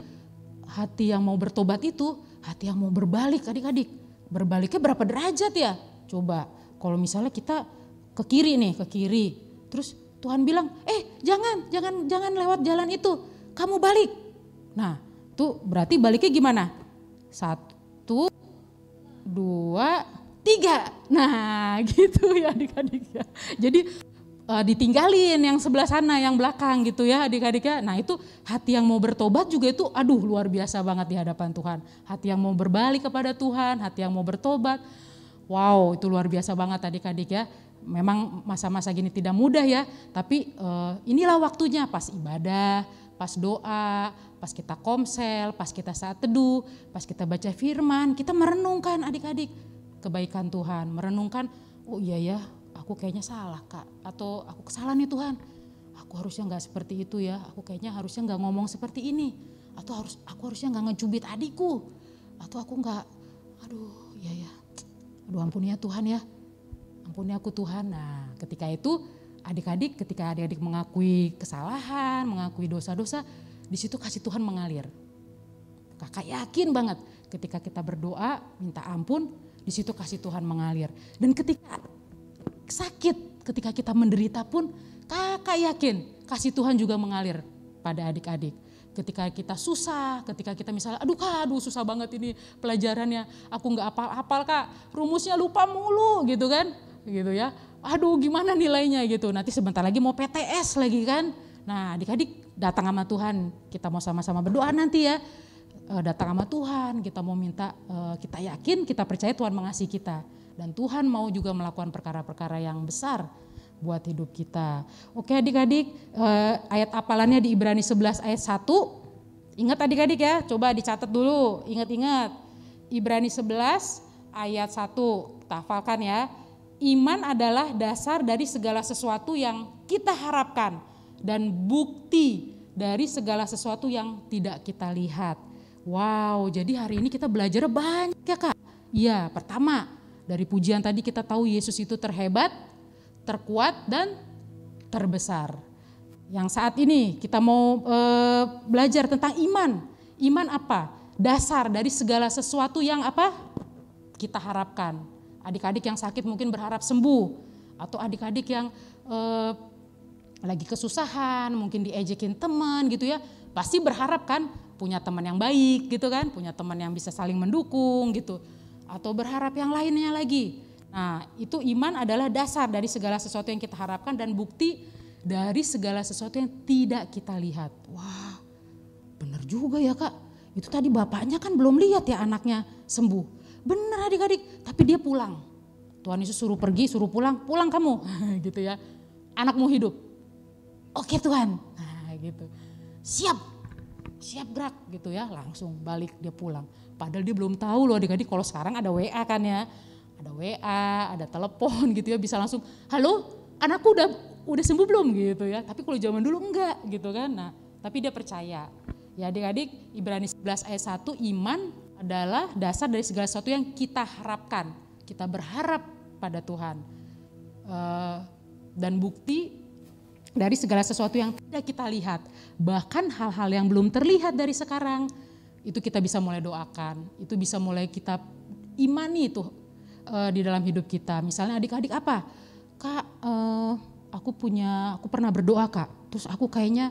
Hati yang mau bertobat itu, hati yang mau berbalik adik-adik. Berbaliknya berapa derajat ya? Coba, kalau misalnya kita ke kiri nih, ke kiri. Terus Tuhan bilang, jangan lewat jalan itu, kamu balik. Nah, tuh berarti baliknya gimana? 1, 2, 3. Nah, gitu ya adik-adik ya. Jadi ditinggalin yang sebelah sana, yang belakang gitu ya adik-adik ya. Nah, itu hati yang mau bertobat juga itu luar biasa banget di hadapan Tuhan. Hati yang mau berbalik kepada Tuhan, hati yang mau bertobat. Wow, itu luar biasa banget adik-adik ya. Memang masa-masa gini tidak mudah ya, tapi inilah waktunya pas ibadah, pas doa, pas kita komsel, pas kita saat teduh, pas kita baca firman, kita merenungkan adik-adik kebaikan Tuhan, merenungkan, oh iya ya, aku kayaknya salah Kak, atau aku kesalahan nih Tuhan, aku harusnya nggak seperti itu ya, aku kayaknya harusnya nggak ngomong seperti ini, atau aku harusnya nggak ngecubit adikku, atau aku nggak, ampuni ya Tuhan ya. Ampuni aku Tuhan. Nah, ketika itu ketika adik-adik mengakui kesalahan, mengakui dosa-dosa, di situ kasih Tuhan mengalir. Kakak yakin banget ketika kita berdoa minta ampun, di situ kasih Tuhan mengalir. Dan ketika sakit, ketika kita menderita pun, kakak yakin kasih Tuhan juga mengalir pada adik-adik. Ketika kita susah, ketika kita misalnya, aduh susah banget ini pelajarannya, aku nggak hafal Kak, rumusnya lupa mulu gitu kan. Gitu ya, aduh gimana nilainya gitu, nanti sebentar lagi mau PTS lagi kan. Nah adik-adik datang sama Tuhan, kita mau sama-sama berdoa nanti ya, datang sama Tuhan, kita mau minta, kita yakin, kita percaya Tuhan mengasihi kita. Dan Tuhan mau juga melakukan perkara-perkara yang besar buat hidup kita. Oke adik-adik, ayat hafalannya di Ibrani 11 ayat 1, ingat adik-adik ya, coba dicatat dulu, ingat-ingat. Ibrani 11 ayat 1, kita hafalkan ya. Iman adalah dasar dari segala sesuatu yang kita harapkan dan bukti dari segala sesuatu yang tidak kita lihat. Wow, jadi hari ini kita belajar banyak ya Kak. Iya, pertama dari pujian tadi kita tahu Yesus itu terhebat, terkuat dan terbesar. Yang saat ini kita mau belajar tentang iman. Iman apa? Dasar dari segala sesuatu yang apa? Kita harapkan. Adik-adik yang sakit mungkin berharap sembuh, atau adik-adik yang lagi kesusahan, mungkin diejekin teman gitu ya, pasti berharap kan punya teman yang baik gitu kan, punya teman yang bisa saling mendukung gitu, atau berharap yang lainnya lagi. Nah itu iman adalah dasar dari segala sesuatu yang kita harapkan dan bukti dari segala sesuatu yang tidak kita lihat. Wah benar juga ya Kak, itu tadi bapaknya kan belum lihat ya anaknya sembuh. Benar adik-adik, tapi dia pulang. Tuhan Yesus suruh pergi, suruh pulang, pulang kamu gitu ya. Anakmu hidup. Oke Tuhan, nah gitu. Siap gerak gitu ya, langsung balik dia pulang. Padahal dia belum tahu loh adik-adik kalau sekarang ada WA kan ya. Ada WA, ada telepon gitu ya, bisa langsung, halo anakku udah sembuh belum gitu ya. Tapi kalau zaman dulu enggak gitu kan. Nah tapi dia percaya. Ya adik-adik, Ibrani 11 ayat 1, iman adalah dasar dari segala sesuatu yang kita harapkan. Kita berharap pada Tuhan. Dan bukti dari segala sesuatu yang tidak kita lihat. Bahkan hal-hal yang belum terlihat dari sekarang, itu kita bisa mulai doakan. Itu bisa mulai kita imani itu di dalam hidup kita. Misalnya adik-adik apa? Kak, aku pernah berdoa Kak. Terus aku kayaknya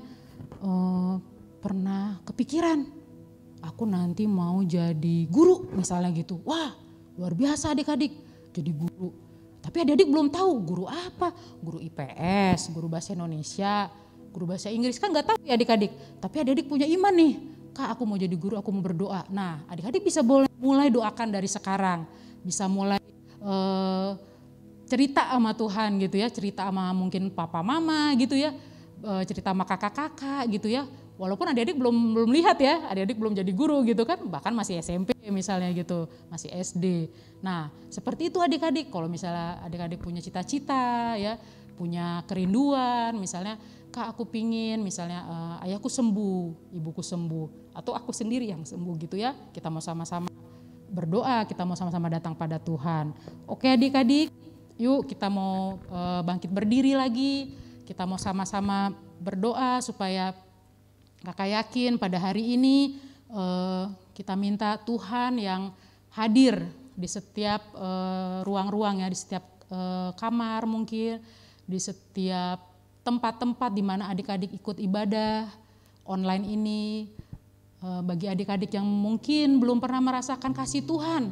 pernah kepikiran, aku nanti mau jadi guru misalnya gitu. Wah luar biasa adik-adik, jadi guru. Tapi adik-adik belum tahu guru apa, guru IPS, guru bahasa Indonesia, guru bahasa Inggris, kan nggak tahu ya adik-adik. Tapi adik-adik punya iman nih, Kak aku mau jadi guru, aku mau berdoa. Nah adik-adik bisa boleh mulai doakan dari sekarang, bisa mulai cerita sama Tuhan gitu ya, cerita sama mungkin papa mama gitu ya, cerita sama kakak-kakak gitu ya. Walaupun adik-adik belum lihat ya, adik-adik belum jadi guru gitu kan, bahkan masih SMP misalnya gitu, masih SD. Nah seperti itu adik-adik, kalau misalnya adik-adik punya cita-cita ya, punya kerinduan misalnya, Kak aku pingin misalnya ayahku sembuh, ibuku sembuh, atau aku sendiri yang sembuh gitu ya, kita mau sama-sama berdoa, kita mau sama-sama datang pada Tuhan. Oke adik-adik, yuk kita mau bangkit berdiri lagi, kita mau sama-sama berdoa supaya Kakak yakin pada hari ini kita minta Tuhan yang hadir di setiap ruang-ruang ya, di setiap kamar mungkin, di setiap tempat-tempat di mana adik-adik ikut ibadah online ini. Bagi adik-adik yang mungkin belum pernah merasakan kasih Tuhan,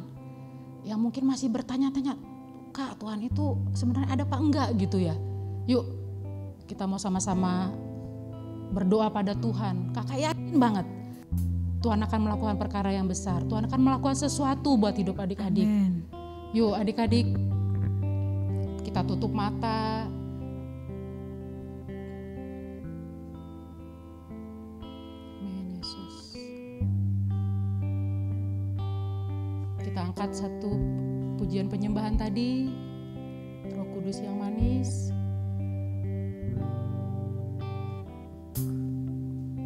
yang mungkin masih bertanya-tanya, Kak Tuhan itu sebenarnya ada apa enggak gitu ya. Yuk kita mau sama-sama berdoa pada Tuhan. Kakak yakin banget Tuhan akan melakukan perkara yang besar. Tuhan akan melakukan sesuatu buat hidup adik-adik.
Amen.
Yuk adik-adik kita tutup mata. Amin Yesus. Kita angkat satu pujian penyembahan tadi. Roh Kudus yang manis.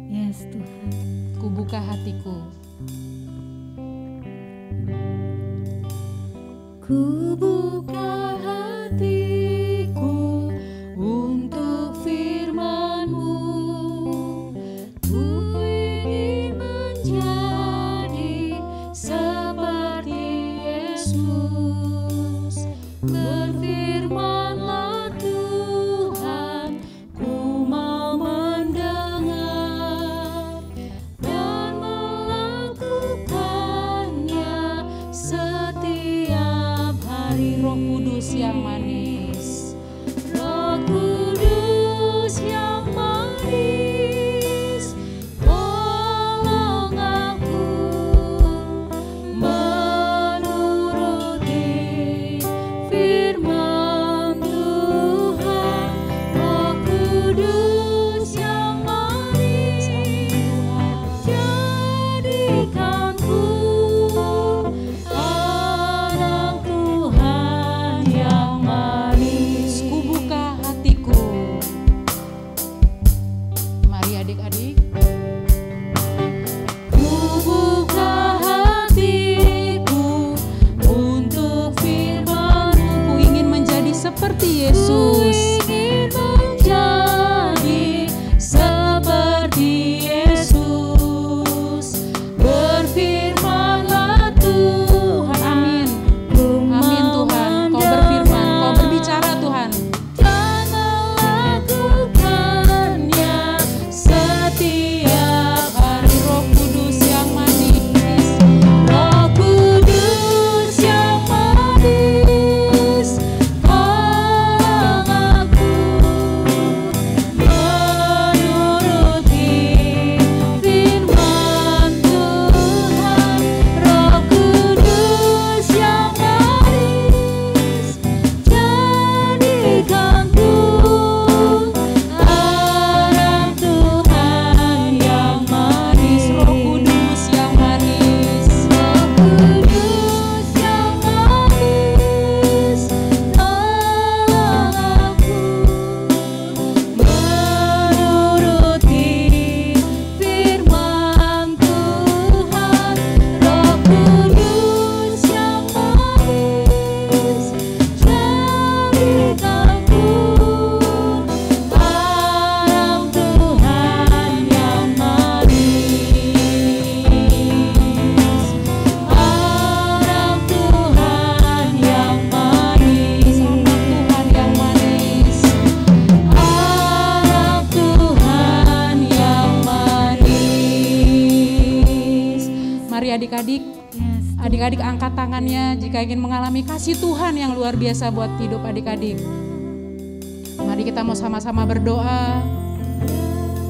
Yes Tuhan.
Ku buka hatiku.
Ku buka hatiku untuk firman-Mu. Ku ingin menjadi seperti Yesus. Berfirman-Lah Tuhan, ku mau mendengar dan melakukannya setiap hari.
Roh Kudus yang manis.
Roh Kudus yang manis, tolong aku menuruti firman Tuhan. Roh Kudus yang manis, jadikanku anak Tuhan yang manis.
Ku buka hatiku. Mari adik-adik.
Ku buka hatiku untuk firman-Mu.
Ku ingin menjadi seperti Yesus.
Ku ingin menjadi seperti Yesus. Berfirman-Lah Tuhan.
Amin.
Ku
Amin
mau
Tuhan. Kau berfirman, Kau berbicara Tuhan.
dan melakukannya setiap hari.
Roh Kudus yang manis.
Roh Kudus yang manis, tolong aku menuruti firman Tuhan. Roh Kudus yang manis, jadikanku anak Tuhan yang manis.
Roh Kudus yang manis.
Roh Kudus yang manis, tolong aku menuruti firman Tuhan. Roh Kudus yang manis, jadikanku anak Tuhan yang manis. Anak Tuhan yang manis.
Tuhan yang manis.
Anak Tuhan yang manis.
Mari adik-adik.
Yes,
Adik Adik-adik angkat tangannya jika ingin mengalami kasih Tuhan yang luar biasa buat hidup adik-adik. Mari kita mau sama-sama berdoa.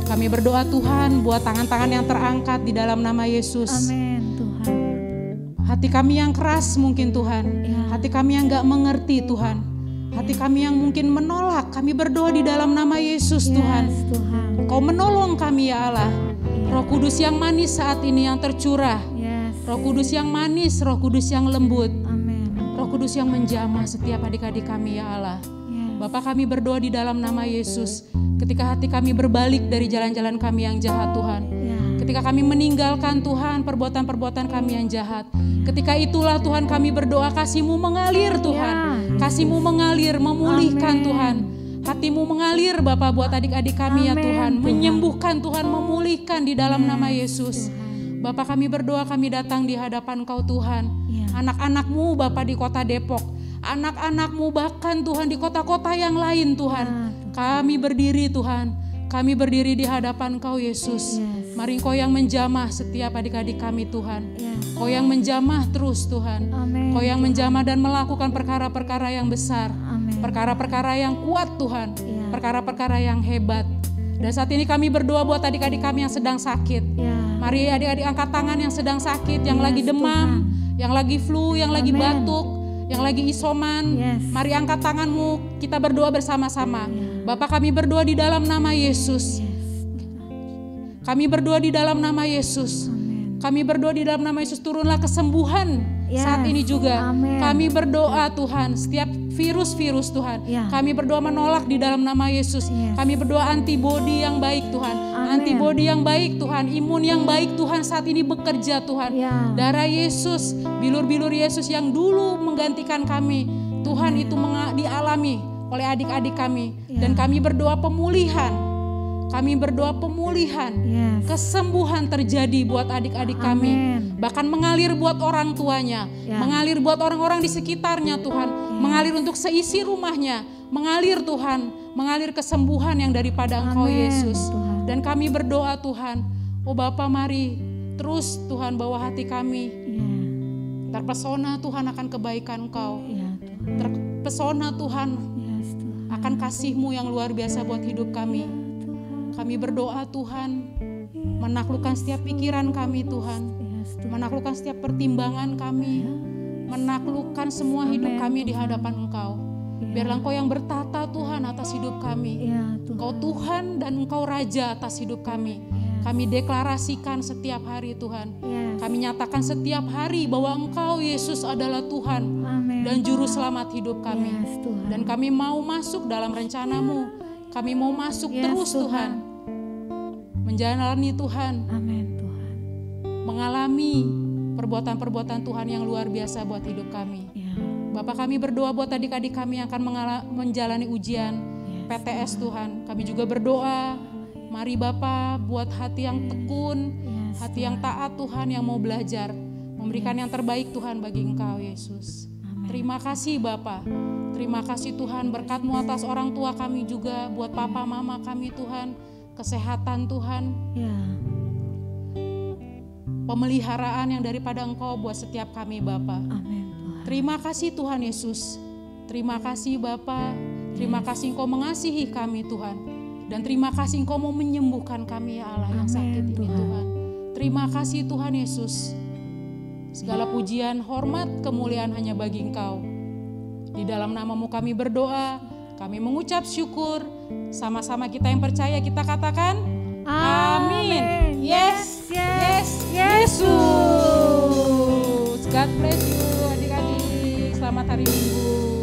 Kami berdoa Tuhan buat tangan-tangan yang terangkat di dalam nama Yesus.
Amin Tuhan.
Hati kami yang keras mungkin Tuhan. Hati kami yang gak mengerti Tuhan. Hati kami yang mungkin menolak. Kami berdoa di dalam nama Yesus Tuhan. Kau menolong kami ya Allah. Roh Kudus yang manis saat ini yang tercurah. Roh Kudus yang manis, Roh Kudus yang lembut. Roh Kudus yang menjamah setiap adik-adik kami ya Allah. Bapak kami berdoa di dalam nama Yesus. Ketika hati kami berbalik dari jalan-jalan kami yang jahat Tuhan. Ketika kami meninggalkan Tuhan perbuatan-perbuatan kami yang jahat. Ketika itulah Tuhan kami berdoa kasih-Mu mengalir Tuhan. Kasih-Mu mengalir, memulihkan Tuhan. Hati-Mu mengalir Bapak buat adik-adik kami ya Tuhan. Menyembuhkan Tuhan, memulihkan di dalam nama Yesus. Bapak kami berdoa kami datang di hadapan Kau Tuhan. Anak-anak-Mu Bapak di kota Depok. Anak-anak-Mu bahkan Tuhan di kota-kota yang lain Tuhan. Kami berdiri Tuhan. Kami berdiri di hadapan Kau Yesus. Mari Kau yang menjamah setiap adik-adik kami Tuhan. Kau yang menjamah terus Tuhan. Kau yang menjamah dan melakukan perkara-perkara yang besar. Perkara-perkara yang kuat Tuhan. Perkara-perkara yang hebat. Dan saat ini kami berdoa buat adik-adik kami yang sedang sakit. Mari adik-adik angkat tangan yang sedang sakit, yang lagi demam, yang lagi flu, yang lagi batuk, yang lagi isoman. Mari angkat tanganmu, kita berdoa bersama-sama. Bapak kami berdoa di dalam nama Yesus. Kami berdoa di dalam nama Yesus. Kami berdoa di dalam nama Yesus, turunlah kesembuhan saat ini juga. Kami berdoa Tuhan, setiap virus-virus Tuhan. Kami berdoa menolak di dalam nama Yesus. Kami berdoa antibodi yang baik Tuhan. Antibodi yang baik Tuhan, imun yang baik Tuhan saat ini bekerja Tuhan. Darah Yesus, bilur-bilur Yesus yang dulu menggantikan kami. Tuhan itu dialami oleh adik-adik kami. Dan kami berdoa pemulihan. Kami berdoa pemulihan, kesembuhan terjadi buat adik-adik kami. Bahkan mengalir buat orang tuanya, mengalir buat orang-orang di sekitarnya Tuhan. Mengalir untuk seisi rumahnya, mengalir Tuhan, mengalir kesembuhan yang daripada Engkau Yesus. Dan kami berdoa Tuhan, oh Bapa mari terus Tuhan bawa hati kami. Terpesona Tuhan akan kebaikan Engkau. Terpesona Tuhan akan kasih-Mu yang luar biasa buat hidup kami. Kami berdoa Tuhan, menaklukkan setiap pikiran kami Tuhan, menaklukkan setiap pertimbangan kami, menaklukkan semua hidup kami di hadapan Engkau. Biarlah Engkau yang bertata Tuhan atas hidup kami. Engkau Tuhan dan Engkau Raja atas hidup kami. Kami deklarasikan setiap hari Tuhan. Kami nyatakan setiap hari bahwa Engkau Yesus adalah Tuhan dan Juru Selamat hidup kami. Dan kami mau masuk dalam rencana-Mu. Kami mau masuk terus Tuhan. Menjalani Tuhan. Mengalami perbuatan-perbuatan Tuhan yang luar biasa buat hidup kami. Bapak kami berdoa buat adik-adik kami yang akan menjalani ujian PTS Tuhan. Kami juga berdoa, mari Bapak buat hati yang tekun, hati yang taat Tuhan, yang mau belajar. Memberikan yang terbaik Tuhan bagi Engkau Yesus. Terima kasih Bapak. Terima kasih Tuhan, berkat-Mu atas orang tua kami juga, buat papa mama kami Tuhan, kesehatan Tuhan, pemeliharaan yang daripada Engkau buat setiap kami Bapa. Terima kasih Tuhan Yesus, terima kasih Bapa, terima kasih Engkau mengasihi kami Tuhan, dan terima kasih Engkau mau menyembuhkan kami ya Allah yang sakit ini Tuhan. Terima kasih Tuhan Yesus, segala pujian, hormat, kemuliaan hanya bagi Engkau. Di dalam nama-Mu kami berdoa, kami mengucap syukur. Sama-sama kita yang percaya kita katakan amin. Yes, yes, Yesus. God bless you adik-adik. Selamat hari Minggu.